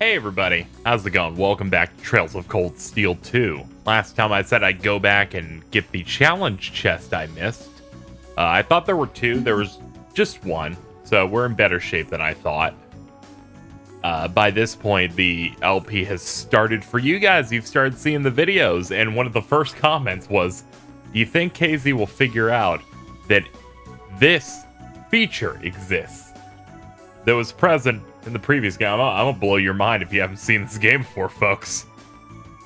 Hey everybody, how's it going? Welcome back to Trails of Cold Steel 2. Last time I said I'd go back and get the challenge chest I missed. I thought there were two, there was just one, so we're in better shape than I thought. By this point, the LP has started for you guys. You've started seeing the videos, and one of the first comments was, do you think KZ will figure out that this feature exists that was present in the previous game? I'm gonna blow your mind if you haven't seen this game before, folks.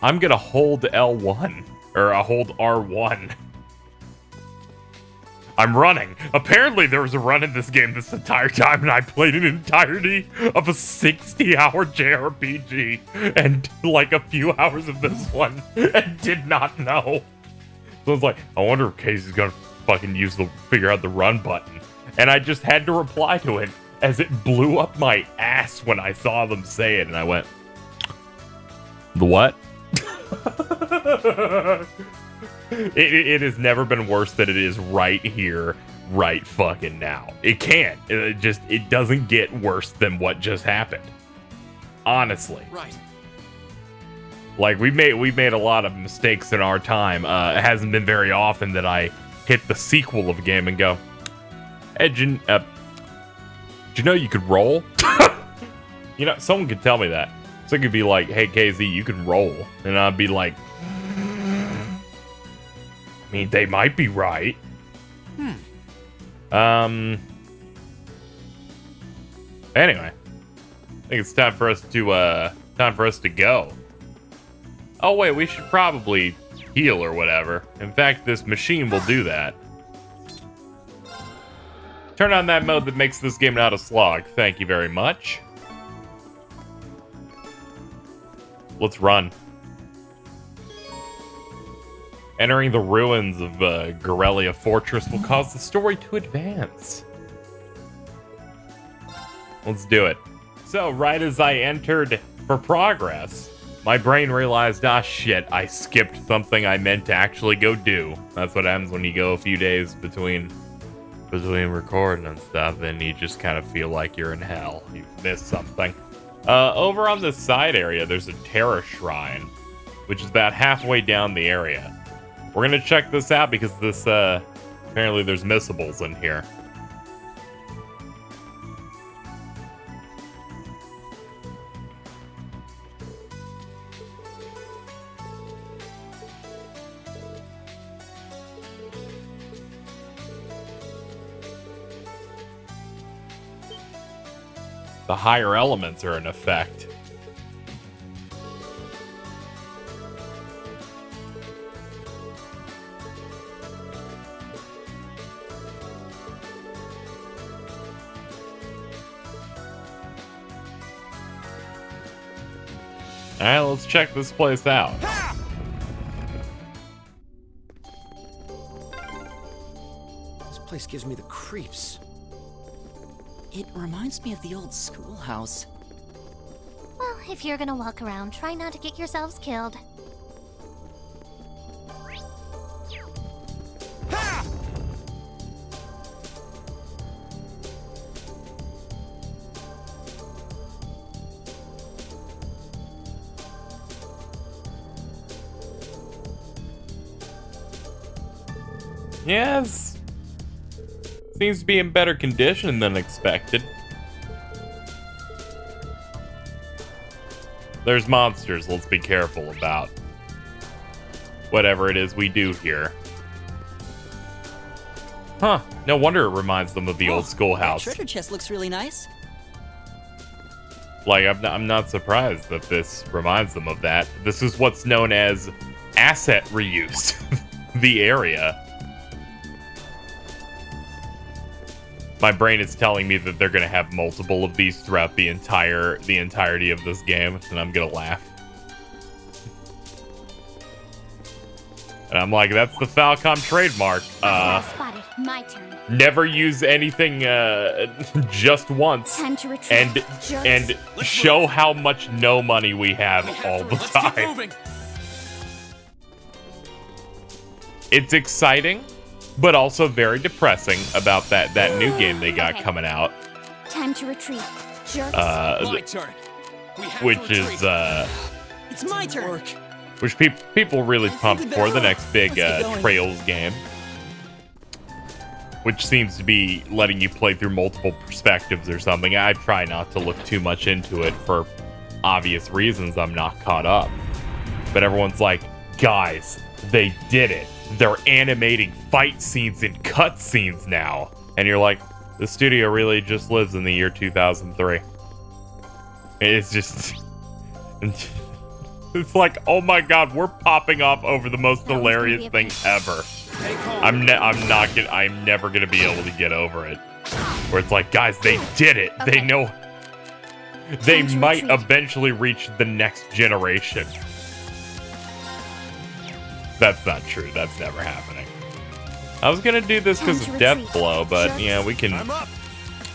I'm gonna hold L1, or hold R1. I'm running. Apparently there was a run in this game this entire time, and I played an entirety of a 60-hour JRPG and like a few hours of this one, and did not know. So I was like, I wonder if KZ's gonna fucking figure out the run button. And I just had to reply to it, as it blew up my ass when I saw them say it, and I went, the what? It has never been worse than it is right here, right fucking now. It can't. It doesn't get worse than what just happened. Honestly. Right. Like, we've made a lot of mistakes in our time. It hasn't been very often that I hit the sequel of a game and go, hey, did you know you could roll? You know, someone could tell me that. So it could be like, hey, KZ, you can roll. And I'd be like, I mean, they might be right. Anyway. I think it's time for us to go. Oh, wait, we should probably heal or whatever. In fact, this machine will do that. Turn on that mode that makes this game not a slog. Thank you very much. Let's run. Entering the ruins of Galleria Fortress will cause the story to advance. Let's do it. So, right as I entered for progress, my brain realized, ah shit, I skipped something I meant to actually go do. That's what happens when you go a few days between recording and stuff, and you just kind of feel like you're in hell. You've missed something. Over on this side area, there's a Terra shrine, which is about halfway down the area. We're gonna check this out because this, apparently there's missables in here. The higher elements are in effect. Alright, let's check this place out. This place gives me the creeps. It reminds me of the old schoolhouse. Well, if you're gonna walk around, try not to get yourselves killed. Ha! Yes. Seems to be in better condition than expected. There's monsters, let's be careful about whatever it is we do here. Huh, no wonder it reminds them of the old schoolhouse. That treasure chest looks really nice. Like, I'm not surprised that this reminds them of that. This is what's known as asset reuse. The area. My brain is telling me that they're gonna have multiple of these throughout the entirety of this game, and I'm gonna laugh. And I'm like, that's the Falcom trademark. Spotted. My turn. Never use anything just once, Time to retreat. and show how much no money we have all the time. It's exciting, but also very depressing about that new game they got coming out. Time to retreat. Jerks. My turn. which is It's my turn. which people really pumped for the next big Trails game, which seems to be letting you play through multiple perspectives or something. I try not to look too much into it for obvious reasons. I'm not caught up, but everyone's like, guys, they did it. They're animating fight scenes and cutscenes now. And you're like, the studio really just lives in the year 2003. It's just... It's like, oh my god, we're popping off over the most hilarious thing ever. I'm never gonna be able to get over it. Where it's like, guys, they did it. They know... They might eventually reach the next generation. That's not true. That's never happening. I was gonna do this because of Death Blow, but yeah, we can.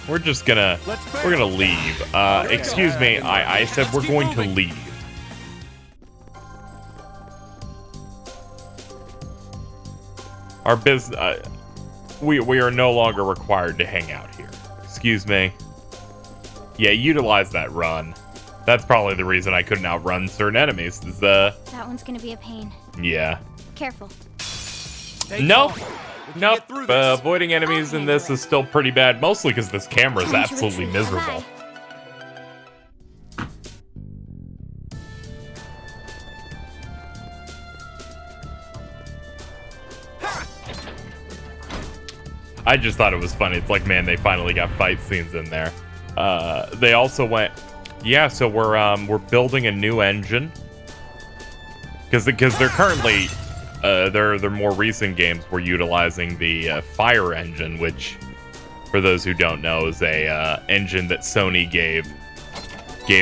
We're gonna leave. Excuse me. I said we're going to leave. Our business. We are no longer required to hang out here. Excuse me. Yeah, utilize that run. That's probably the reason I couldn't outrun certain enemies. Is That one's gonna be a pain. Yeah. Careful. Nope. Nope. Avoiding enemies in this is still pretty bad, mostly because this camera is absolutely miserable. I just thought it was funny. It's like, man, they finally got fight scenes in there. They also went, yeah. So we're building a new engine because they're currently their more recent games were utilizing the Fire engine, which, for those who don't know, is a engine that Sony gave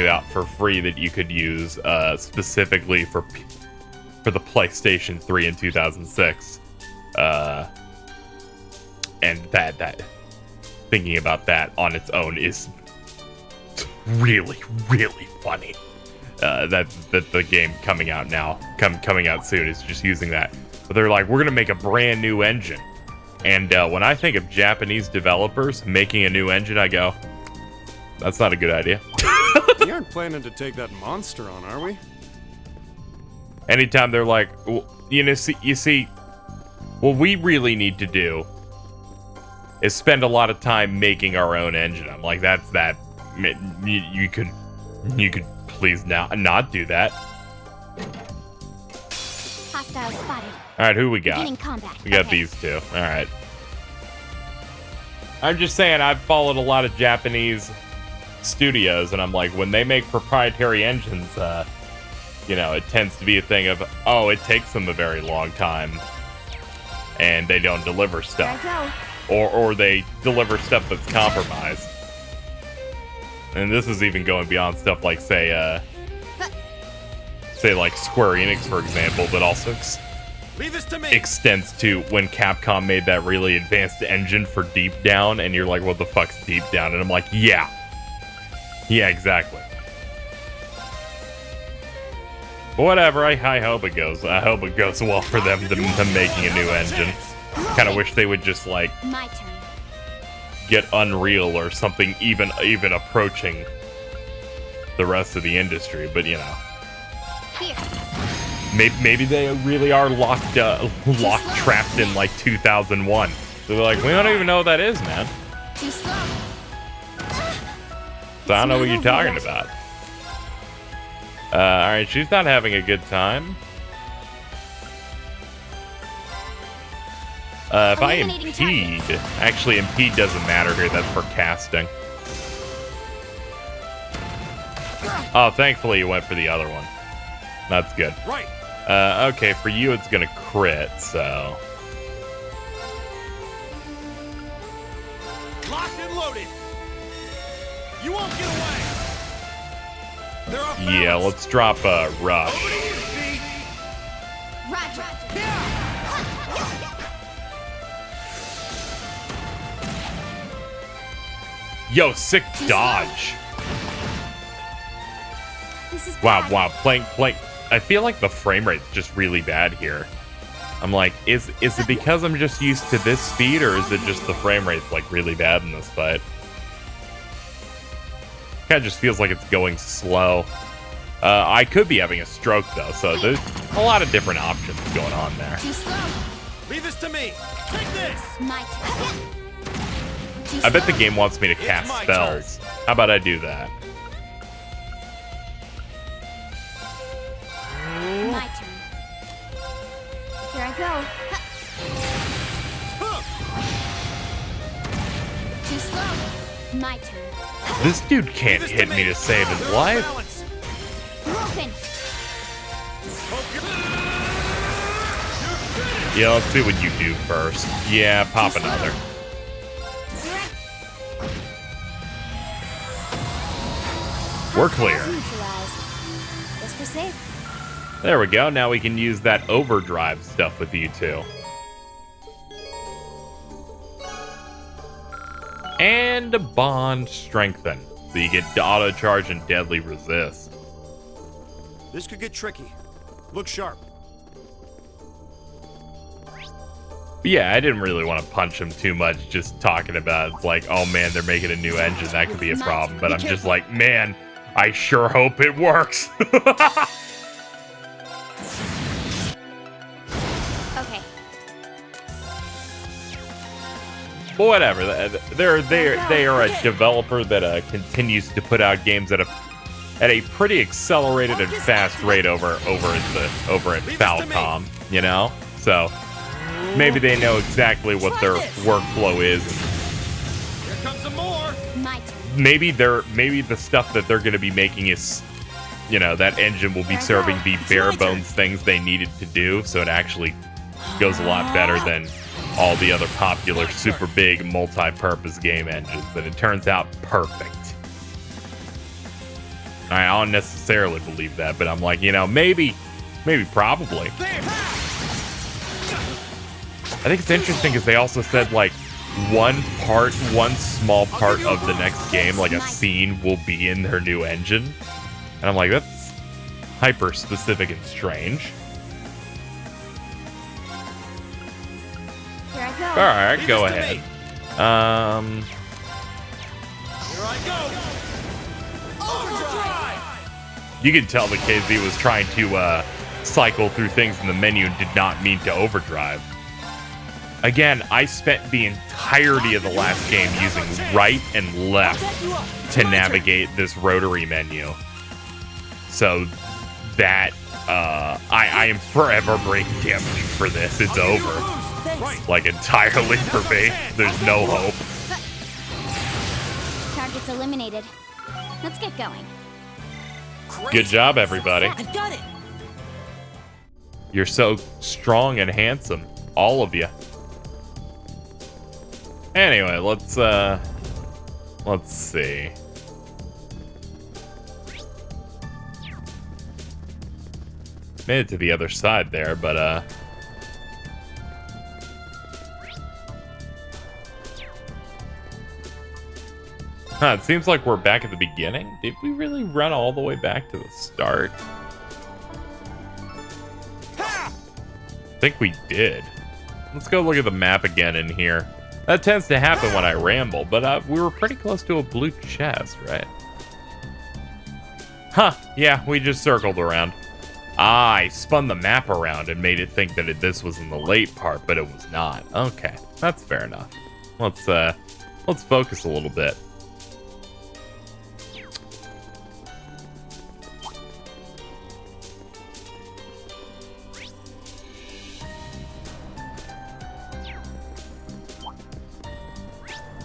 out for free that you could use specifically for the PlayStation 3 in 2006. And that thinking about that on its own is really, really funny. That the game coming out now, coming out soon, is just using that. But they're like, we're gonna make a brand new engine. And when I think of Japanese developers making a new engine, I go, that's not a good idea. We aren't planning to take that monster on, are we? Anytime they're like, well, you see, what we really need to do is spend a lot of time making our own engine. I'm like, you could please not do that. Hostile spotted. All right, who we got? Beginning combat. We got Okay. these two. All right. I'm just saying, I've followed a lot of Japanese studios, and I'm like, when they make proprietary engines, it tends to be a thing of, oh, it takes them a very long time, and they don't deliver There stuff. I go. Or they deliver stuff that's compromised. And this is even going beyond stuff like, say like Square Enix, for example, but also Leave this to me. extends to when Capcom made that really advanced engine for Deep Down, and you're like, what the fuck's Deep Down? And I'm like, yeah, exactly. Whatever, I hope it goes. I hope it goes well for them to making a new engine. Kind of wish they would just like My turn. get Unreal or something even approaching the rest of the industry, but Here. maybe they really are locked trapped in like 2001. They're like, we don't even know what that is, man. Too slow. So I don't know what you're talking about. All right, she's not having a good time. If I Eliminating impede, targets. actually impede doesn't matter here. That's for casting. Oh, thankfully you went for the other one. That's good. Right. Okay, for you it's gonna crit, so. Locked and loaded. You won't get away. They're off Yeah, balance. let's drop a rush. Over to you, V. Roger. Yo, sick dodge. This is Wow, bad. wow, playing. I feel like the frame rate's just really bad here. I'm like, is it because I'm just used to this speed, or is it just the frame rate's like really bad in this fight? Kind of just feels like it's going slow. I could be having a stroke though, so there's a lot of different options going on there. Too slow. Leave this to me. Take this. My turn. Too I bet the slow. game wants me to cast my spells. How about I do that? My turn. Here I go. Too slow. My turn. This dude can't Leave this hit me to save his life. Balance. Broken. Yeah, let's see what you do first. Yeah, pop another. We're clear. Neutralized. Guess we're safe. There we go. Now we can use that overdrive stuff with you two. And a bond strengthen. So you get auto charge and deadly resist. This could get tricky. Look sharp. But yeah, I didn't really want to punch him too much just talking about it's like, oh man, they're making a new engine. That could be a problem. But I'm just like, man, I sure hope it works. Okay. But whatever. They are a developer that continues to put out games at a pretty accelerated and fast rate over at Falcom, you know? So maybe they know exactly what their workflow is. Here comes some more. My turn. Maybe the stuff that they're going to be making is, you know, that engine will be serving the bare bones things they needed to do, so it actually goes a lot better than all the other popular super big multi-purpose game engines, and it turns out perfect. I don't necessarily believe that, but I'm like, you know, maybe probably. There. I think it's interesting because they also said like one small part of the next game, like a scene, will be in their new engine. And I'm like, that's hyper specific and strange. Here I go. Alright, Leave go this to ahead. me. Here I go. Overdrive. You could tell the KZ was trying to cycle through things in the menu and did not mean to overdrive. Again, I spent the entirety of the last game using right and left to navigate this rotary menu. So that I am forever breaking damage for this. It's over. Right. Like entirely for me. There's no hope. Target's eliminated. Let's get going. Good job, everybody. I've got it. You're so strong and handsome. All of you. Anyway, let's see. Made it to the other side there, but it seems like we're back at the beginning. Did we really run all the way back to the start? I think we did. Let's go look at the map again in here. That tends to happen when I ramble, but we were pretty close to a blue chest, right? Huh, yeah, we just circled around. I spun the map around and made it think that this was in the late part, but it was not. Okay, that's fair enough. Let's focus a little bit.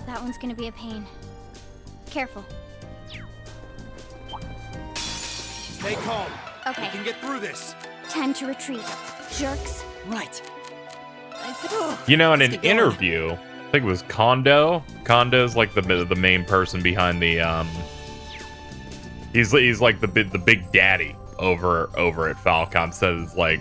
That one's gonna be a pain. Careful. Stay calm. Okay. We can get through this. Time to retreat. Jerks. Right. You know, in an Let's get going. interview, I think it was Kondo. Kondo's like the main person behind the He's like the big daddy over at Falcom. Says like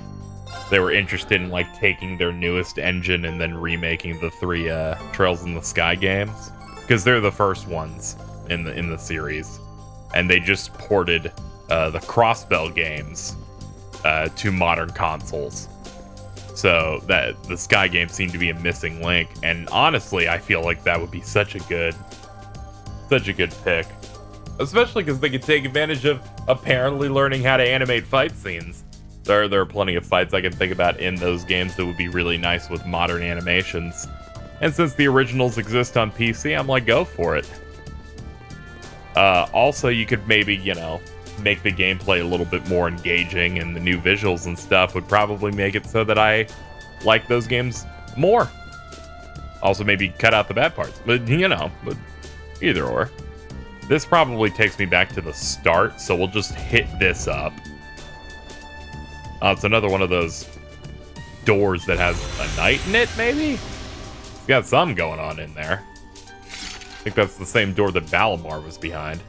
they were interested in like taking their newest engine and then remaking the 3 Trails in the Sky games because they're the first ones in the series, and they just ported the Crossbell games to modern consoles. So that the Sky games seem to be a missing link, and honestly, I feel like that would be such a good pick. Especially because they can take advantage of apparently learning how to animate fight scenes. There are plenty of fights I can think about in those games that would be really nice with modern animations. And since the originals exist on PC, I'm like, go for it. Also, you could maybe, you know, make the gameplay a little bit more engaging, and the new visuals and stuff would probably make it so that I like those games more. Also, maybe cut out the bad parts, but you know, but either or. This probably takes me back to the start, so we'll just hit this up. It's another one of those doors that has a knight in it, maybe? It's got something going on in there. I think that's the same door that Balamar was behind.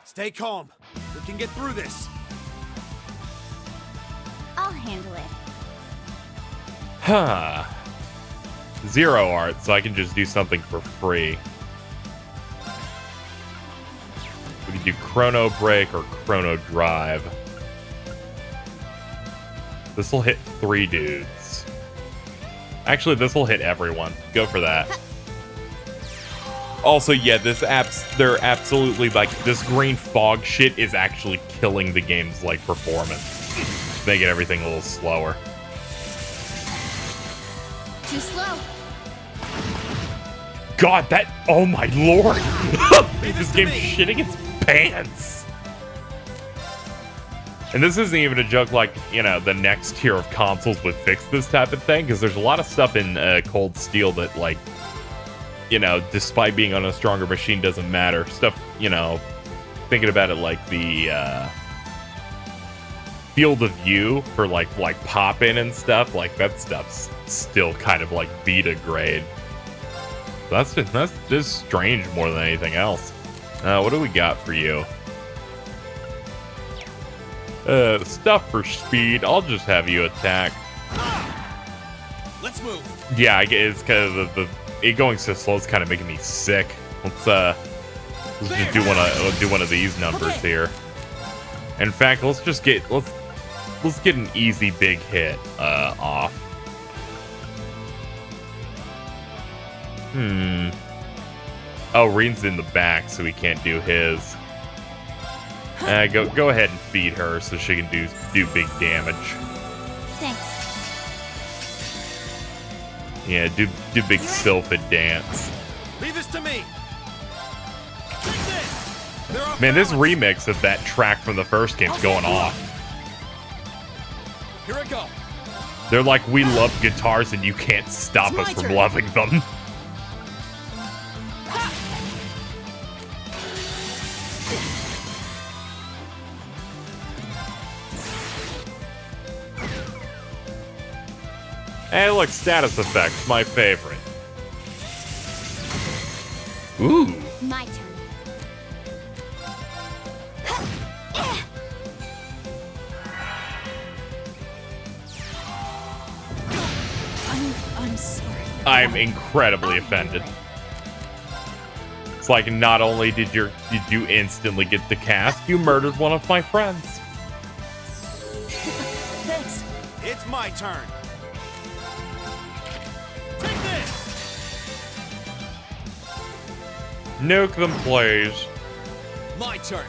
Stay calm. We can get through this. I'll handle it. Huh. Zero art, so I can just do something for free. We can do Chrono Break or Chrono Drive. This will hit 3 dudes. Actually, this will hit everyone. Go for that. Also, yeah, they're absolutely, like, this green fog shit is actually killing the game's, like, performance. Making everything a little slower. Too slow. God, that, oh my lord! This game's shitting its pants! And this isn't even a joke like, you know, the next tier of consoles would fix this type of thing, because there's a lot of stuff in Cold Steel that, like, you know, despite being on a stronger machine, doesn't matter. Stuff, you know, thinking about it like the field of view for like pop-in and stuff, like that stuff's still kind of like beta grade. That's just strange more than anything else. What do we got for you? Stuff for speed. I'll just have you attack. Let's move. Yeah, I guess it's kind of it going so slow is kind of making me sick. Let's just do one of these numbers here. In fact, let's get an easy big hit off. Oh, Reen's in the back, so we can't do his. Go ahead and feed her so she can do big damage. Thanks. Yeah, do big Sylphid dance. Leave this to me. Take this. They're off Man, this balance. remix of that track from the first game's going off. Here I go. They're like, we love guitars and you can't stop It's us my from turn. loving them. Hey, look, status effects, my favorite. Ooh. My turn. I'm sorry. I'm incredibly offended. It's like, not only did you instantly get the cast, you murdered one of my friends. Thanks. It's my turn. Take this. Nuke them, please. My turn.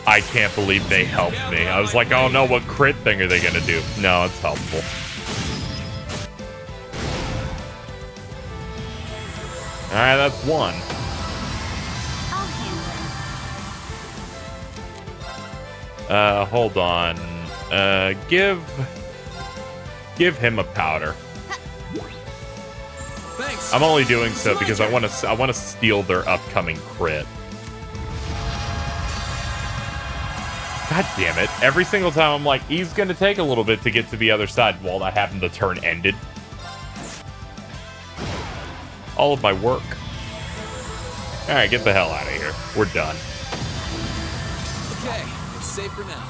I can't believe they helped me. I was like, oh no, what crit thing are they gonna do? No, it's helpful. Alright, that's one. I'll handle it. Hold on. Give him a powder. Thanks. I'm only doing so because I want to steal their upcoming crit. God damn it. Every single time I'm like, he's going to take a little bit to get to the other side while that happened, the turn ended. All of my work. Alright, get the hell out of here. We're done. Okay, it's safe for now.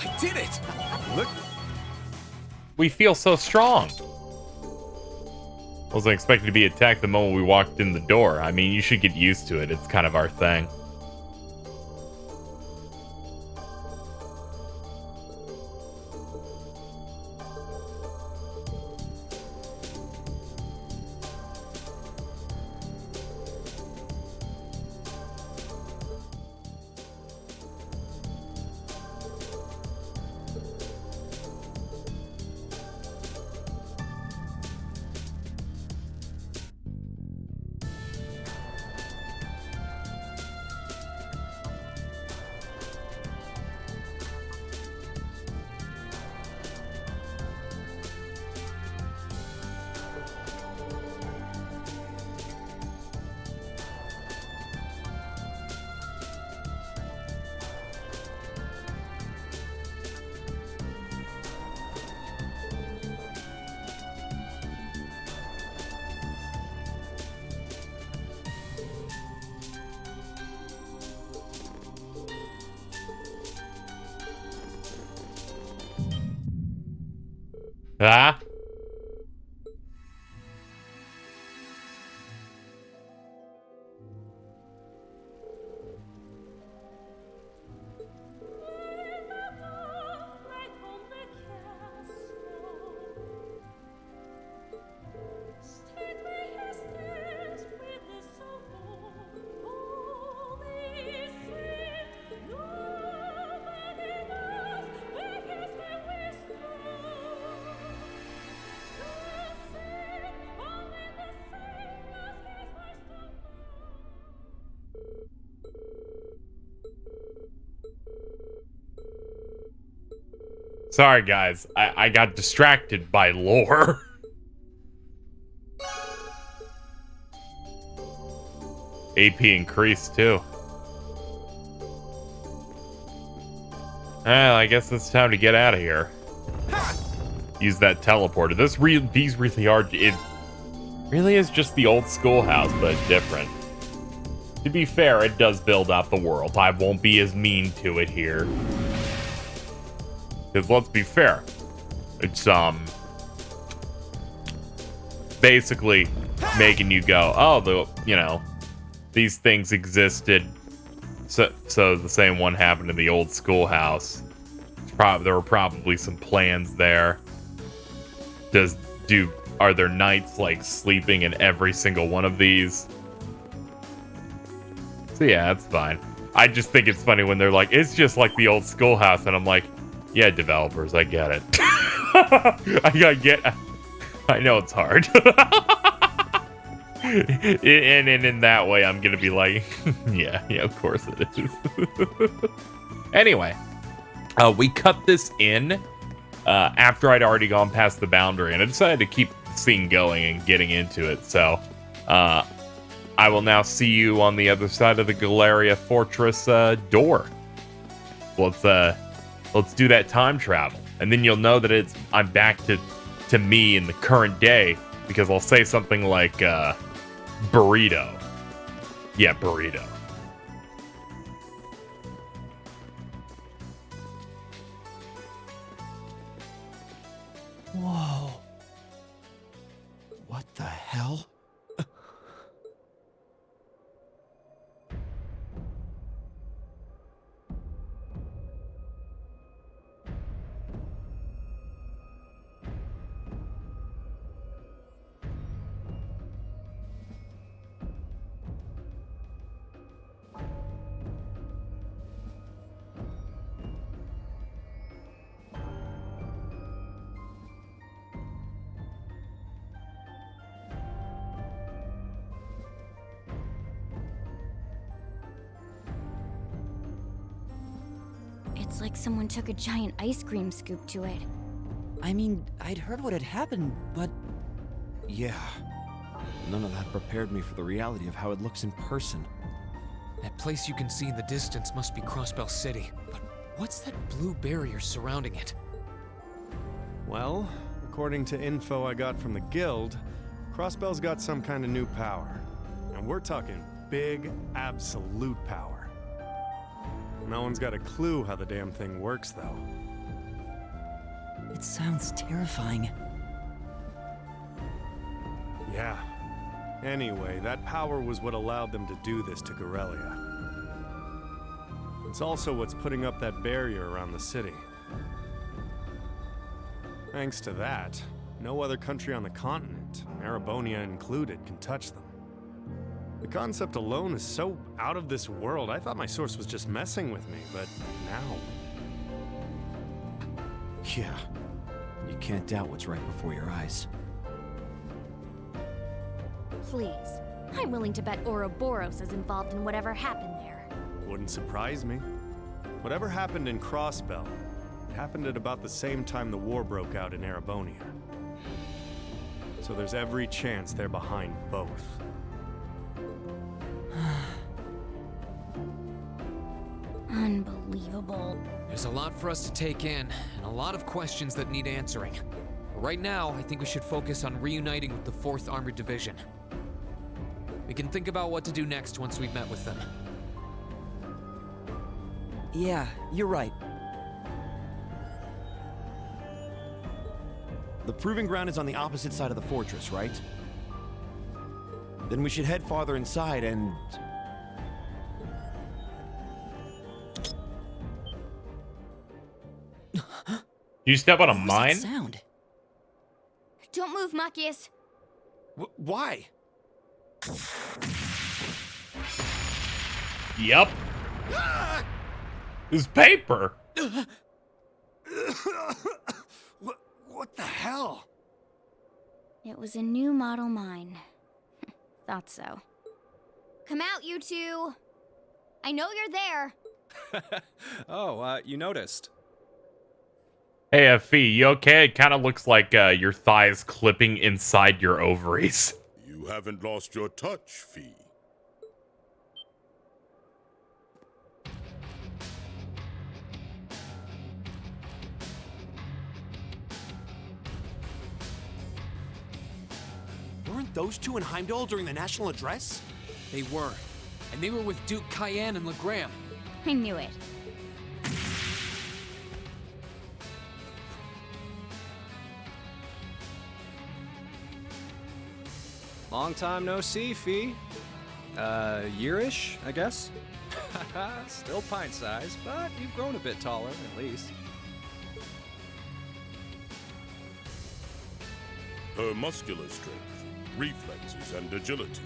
I did it. Look. We feel so strong. Wasn't expecting to be attacked the moment we walked in the door. I mean, you should get used to it. It's kind of our thing. Ah? Sorry, guys. I got distracted by lore. AP increased, too. Well, I guess it's time to get out of here. Use that teleporter. These really are... It really is just the old schoolhouse, but different. To be fair, it does build out the world. I won't be as mean to it here. Because let's be fair, it's basically making you go, oh, these things existed, so the same one happened in the old schoolhouse. There were probably some plans there. Are there knights like sleeping in every single one of these? So yeah, that's fine. I just think it's funny when they're like, it's just like the old schoolhouse, and I'm like, yeah, developers, I get it. I know it's hard. and in that way, I'm gonna be like, yeah, of course it is. Anyway, we cut this in after I'd already gone past the boundary, and I decided to keep the scene going and getting into it. So, I will now see you on the other side of the Galleria Fortress door. Let's do that time travel, and then you'll know that I'm back to me in the current day, because I'll say something like burrito. Yeah, burrito. Whoa. What the hell? It's like someone took a giant ice cream scoop to it. I mean, I'd heard what had happened, but... Yeah. None of that prepared me for the reality of how it looks in person. That place you can see in the distance must be Crossbell City. But what's that blue barrier surrounding it? Well, according to info I got from the guild, Crossbell's got some kind of new power. And we're talking big, absolute power. No one's got a clue how the damn thing works, though. It sounds terrifying. Yeah. Anyway, that power was what allowed them to do this to Galleria. It's also what's putting up that barrier around the city. Thanks to that, no other country on the continent, Erebonia included, can touch them. The concept alone is so out of this world, I thought my source was just messing with me, but now... Yeah. You can't doubt what's right before your eyes. Please. I'm willing to bet Ouroboros is involved in whatever happened there. Wouldn't surprise me. Whatever happened in Crossbell, it happened at about the same time the war broke out in Erebonia. So there's every chance they're behind both. Unbelievable. There's a lot for us to take in, and a lot of questions that need answering. But right now, I think we should focus on reuniting with the 4th Armored Division. We can think about what to do next once we've met with them. Yeah, you're right. The proving ground is on the opposite side of the fortress, right? Then we should head farther inside and... You step on a What was mine? that sound? Don't move, Machias. Why? Yep. This paper. What the hell? It was a new model mine. Thought so. Come out, you two. I know you're there. Oh, you noticed. Hey, Fee, you okay? It kind of looks like your thighs clipping inside your ovaries. You haven't lost your touch, Fee. Weren't those two in Heimdall during the national address? They were. And they were with Duke Cayenne and Legrand. I knew it. Long time no see, Fee. Yearish, I guess? Still pint size, but you've grown a bit taller, at least. Her muscular strength, reflexes, and agility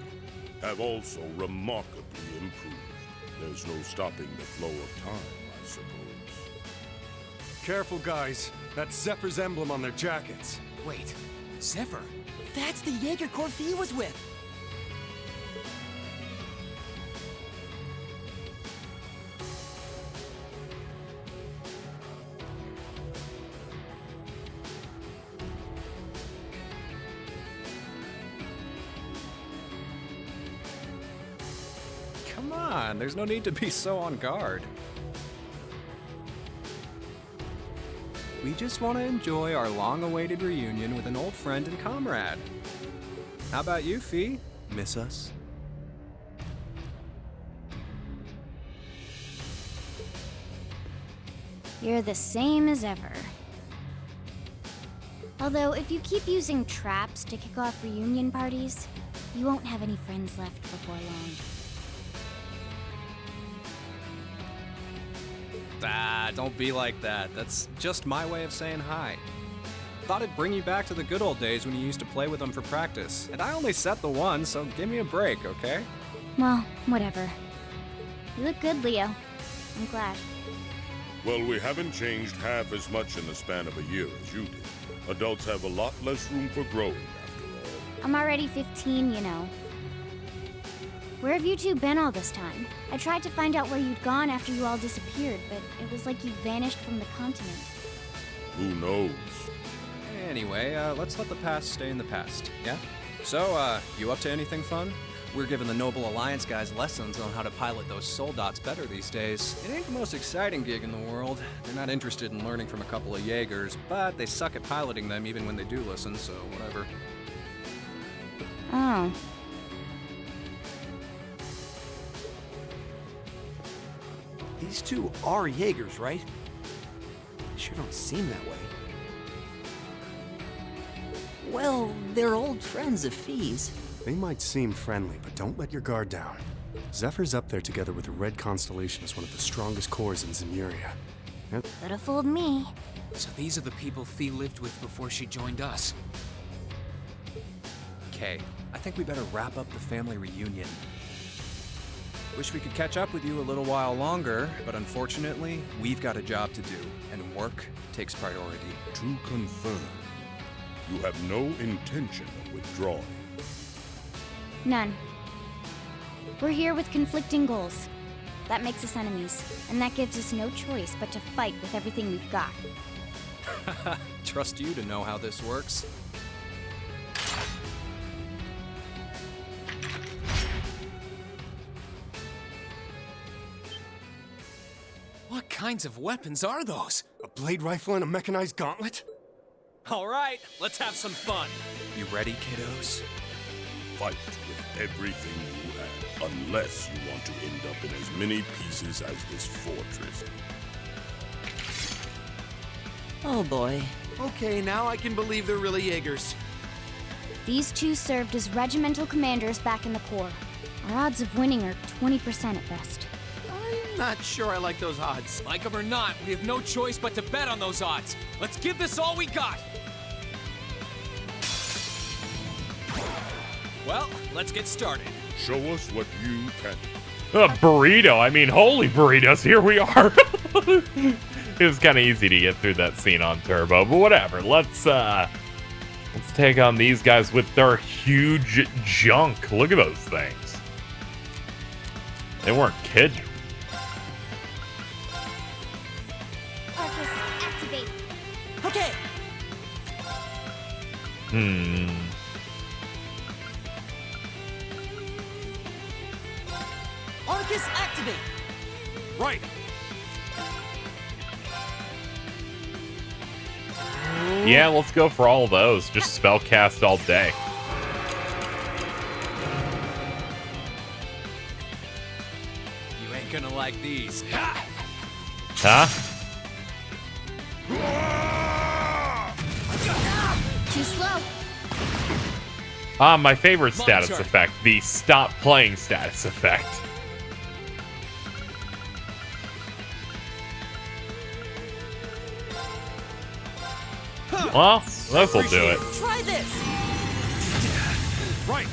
have also remarkably improved. There's no stopping the flow of time, I suppose. Careful, guys. That's Zephyr's emblem on their jackets. Wait, Zephyr? That's the Jaeger Corps Fee was with. Come on, there's no need to be so on guard. We just want to enjoy our long-awaited reunion with an old friend and comrade. How about you, Fee? Miss us? You're the same as ever. Although, if you keep using traps to kick off reunion parties, you won't have any friends left before long. Ah, don't be like that. That's just my way of saying hi. Thought it'd bring you back to the good old days when you used to play with them for practice. And I only set the one, so give me a break, okay? Well, whatever. You look good, Leo. I'm glad. Well, we haven't changed half as much in the span of a year as you did. Adults have a lot less room for growing, after all. I'm already 15, you know. Where have you two been all this time? I tried to find out where you'd gone after you all disappeared, but it was like you vanished from the continent. Who knows? Anyway, let's let the past stay in the past, yeah? So, you up to anything fun? We're giving the Noble Alliance guys lessons on how to pilot those soldats better these days. It ain't the most exciting gig in the world. They're not interested in learning from a couple of Jaegers, but they suck at piloting them even when they do listen, so whatever. Oh. These two are Jaegers, right? They sure don't seem that way. Well, they're old friends of Fee's. They might seem friendly, but don't let your guard down. Zephyr's up there together with the Red Constellation as one of the strongest corps in Zemuria. Could have fooled me. So these are the people Fee lived with before she joined us. Okay, I think we better wrap up the family reunion. Wish we could catch up with you a little while longer, but unfortunately, we've got a job to do, and work takes priority. To confirm, you have no intention of withdrawing. None. We're here with conflicting goals. That makes us enemies, and that gives us no choice but to fight with everything we've got. Trust you to know how this works. What kinds of weapons are those? A blade rifle and a mechanized gauntlet? All right, let's have some fun. You ready, kiddos? Fight with everything you have, unless you want to end up in as many pieces as this fortress. Oh boy. Okay, now I can believe they're really Jaegers. These two served as regimental commanders back in the Corps. Our odds of winning are 20% at best. I'm not sure I like those odds. Like them or not, we have no choice but to bet on those odds. Let's give this all we got. Well, let's get started. Show us what you can. Burrito. I mean, holy burritos. Here we are. It was kind of easy to get through that scene on Turbo, but whatever. Let's take on these guys with their huge junk. Look at those things. They weren't kidding. Arcus, activate. Okay. Arcus, activate. Right. Yeah, let's go for all those. Just spell cast all day. You ain't gonna like these. Huh? Too slow. Ah, my favorite status turn. effect. The stop playing status effect. Well, this'll do it. Try this. Right.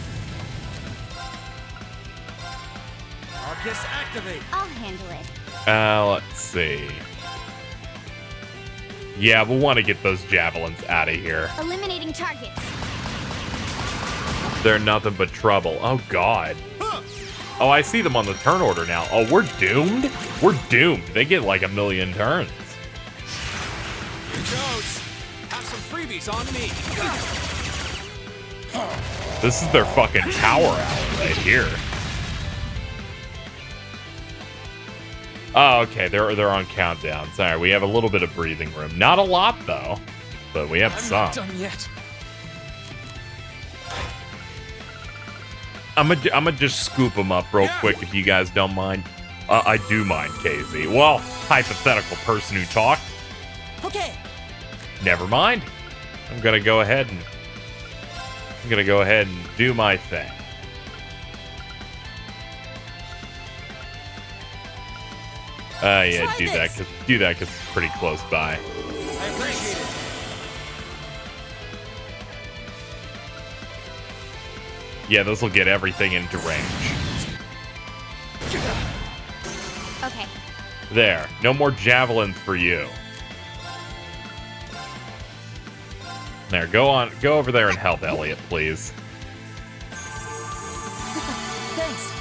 Arcus, activate. I'll handle it. Let's see. Yeah, we'll want to get those javelins out of here. Eliminating targets. They're nothing but trouble. Oh, God. Oh, I see them on the turn order now. Oh, we're doomed? We're doomed. They get like 1,000,000 turns. Here goes. Have some freebies on me. This is their fucking power hour right here. Oh, okay. They're on countdown. Sorry, we have a little bit of breathing room. Not a lot, though. But we have I'm some. not done yet. I'm gonna just scoop them up real quick if you guys don't mind. I do mind, KZ. Well, hypothetical person who talked. Okay. Never mind. I'm gonna go ahead and do my thing. Yeah, Try do that this. because it's pretty close by. I appreciate it. Yeah, those will get everything into range. Okay. There. No more javelins for you. There, go over there and help Elliot, please. Thanks.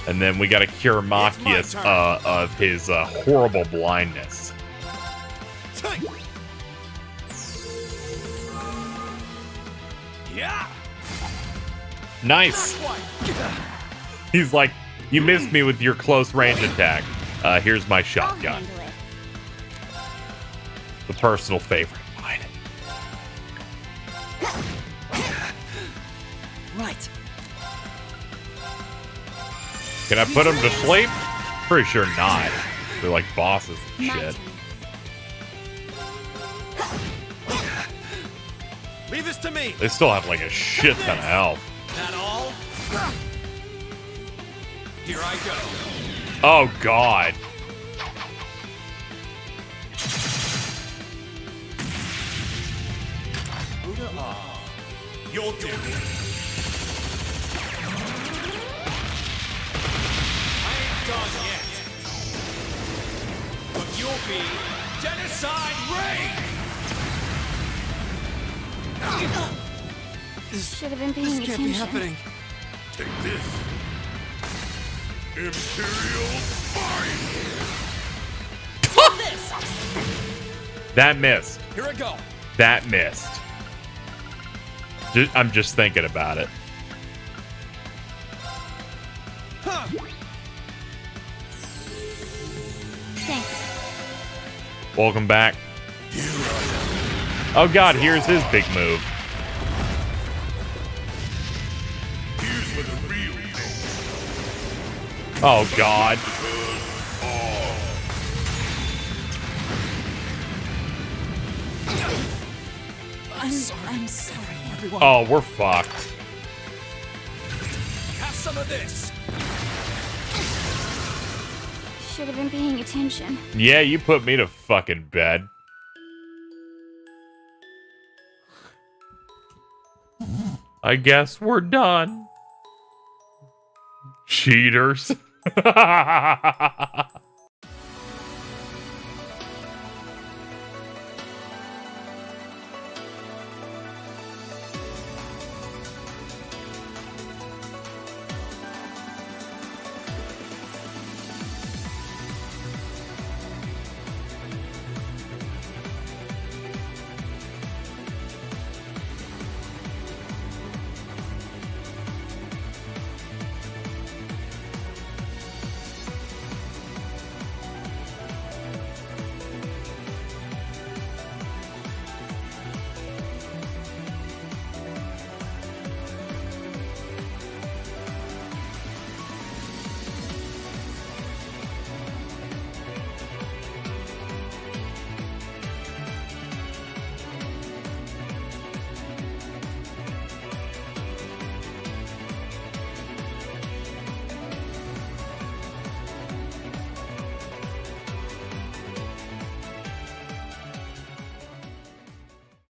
And then we gotta cure Machias of his horrible blindness. Yeah. Nice. He's like, you missed me with your close range attack. Here's my I'll shotgun. handle it. The personal favorite of mine. Right. Can I put him to sleep? Pretty sure not. They're like bosses and My shit. turn. Leave this to me. They still have like a shit ton of health. That all? Here I go. Oh, God. You'll do it. I ain't done yet. But you'll be genocide raid! Should have been paying This attention. can't be happening. Take this. Imperial Fire! That missed. Here I go. That missed. I'm just thinking about it. Thanks. Welcome back. Oh, God, here's his big move. Here's where the real thing. Oh, God. I'm sorry, everyone. Oh, we're fucked. Have some of this. Should have been paying attention. Yeah, you put me to fucking bed. I guess we're done. Cheaters.